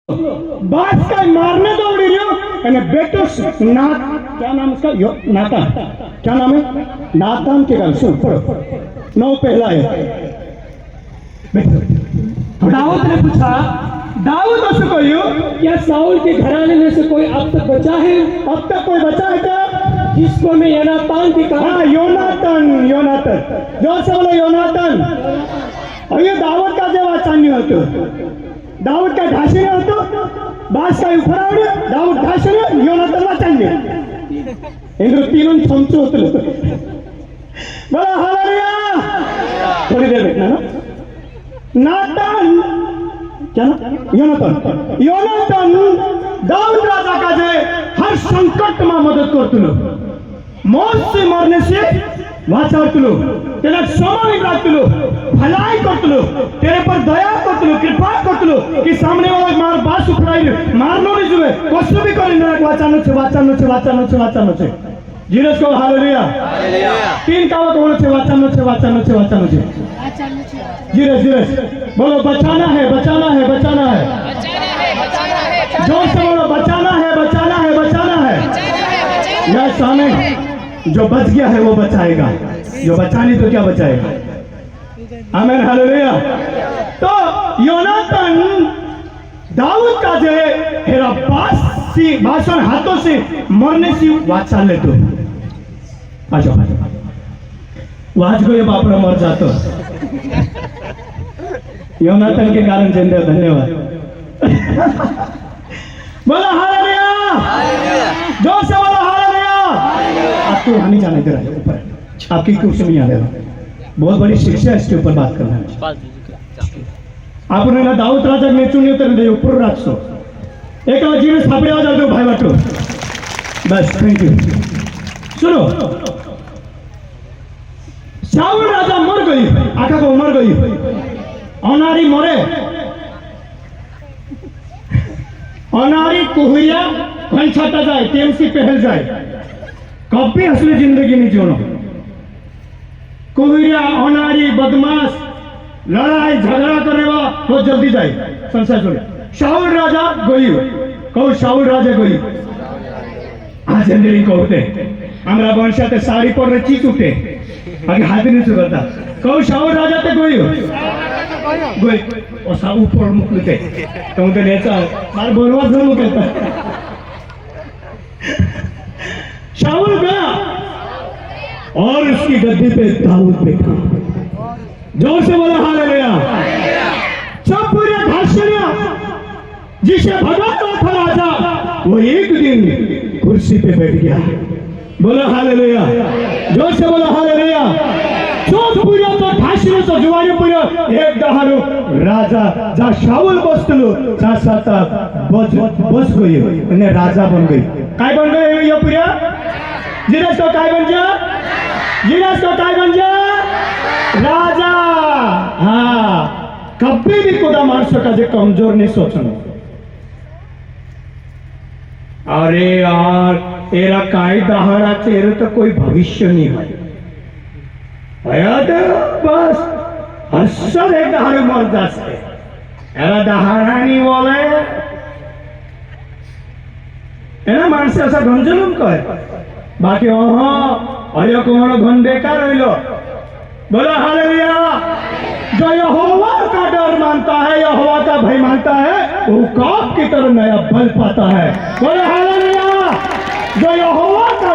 बास का मारने दौड़ी रही हो बेटो ना क्या नाम उसका नाता क्या नाम है नातान के घर सुन पढ़ो नौ पहला है दाऊद ने पूछा, दाऊद उसको कहियो क्या साउल के घराने में से कोई अब तक बचा है? अब तक कोई बचा है क्या जिसको मैं योनातान की कहा? हाँ योनातन योनातन जो से बोलो योनातन और ये दाऊद का जो वाचन नहीं होतो दाऊद का ढाशी नहीं होतो बास का उफरावडे दाऊद ढाशी नहीं योनातन वाचन नहीं इंद्र तीनों चमचो होतो बोला हालेलुया थोड़ी देर बैठना ना नातान क्या ना योनातन योनातन दाऊद राजा का जे हर संकट में मदद करतुलो मौत से मरने से वाचावतुलो तेरा समय राखतुलो भलाई करतुलो तेरे पर दया करतुलो कृपा करतुलो कि सामने वाला मार बास उखड़ाई मारनो नहीं जुए कष्ट भी करे ना वाचानो छे जीसस को हालेलुया तीन कावा को बोलो छे वाचानो छे जीसस बोलो बचाना है जोर से बोलो बचाना है यह सामने जो बच गया है वो बचाएगा जो बचा नहीं तो क्या बचाएगा आमीन हालेलुया तो योनातान दाऊद का जो हेरा भाषण हाथों से मरने से वाचा ले तो आजो वाज को ये बापरा मर जातो योनातान के कारण जिंदा धन्यवाद बोला हालेलुया जोर से बोला हालेलुया आपको हानि जाने दे रहा है ऊपर आपकी कुर्सी में आ रहा बहुत बड़ी शिक्षा है इसके ऊपर बात करना है आपने ना दाऊद राजा ने चुने उतर दे ऊपर रखो एक जीवन सापड़े आ जाओ भाई बाटो बस थैंक यू सुनो शाऊल राजा मर गई आका को मर गई अनारी मरे अनारी कुहरिया छाटा जाए टीएमसी पहल जाए कभी असली जिंदगी नहीं जीना कुहरिया अनारी बदमाश लड़ाई झगड़ा करने वाला बहुत जल्दी जाए संसार चले शाऊल राजा गई कहू शाऊल राजा गई आज अंजलि कहते हमरा वंशाते साड़ी पर रे चीज उठे आगे हाथ नहीं चलता कहू शाऊल राजा ते गई और सा ऊपर मुकलते तो उनके नेता मार बोलवा जो मुकलता शाऊल गया और उसकी गद्दी पे दाऊद बैठा जोर से बोला हालेलुया सब पूरे भाषण जिसे भगाता था राजा वो एक दिन कुर्सी पे बैठ गया बोला हालेलुया जोर से बोला हालेलुया सब पूरा तो भाषण तो जुवानी पूरा एक दहारो राजा जा शाऊल बसतलो जा साता बस गई ने राजा बन गई काय बन गई ये पूरा जीसस तो काय बन जा राजा हाँ कभी भी खुदा मानसों का जो कमजोर नहीं सोचना अरे यार तेरा काय दहाड़ा तेरे तो कोई भविष्य नहीं है बस हसर एक दहाड़े मर जाते एरा दहाड़ा नहीं बोले एना मानसे ऐसा गंजलम कहे बाकी अयो कौन घन बेकार रहिलो बोला हालेलुया जो यहोवा का डर मानता है यहोवा का भय मानता है वो कौप की तरह नया बल पाता है बोले हालेलुया जो यहोवा का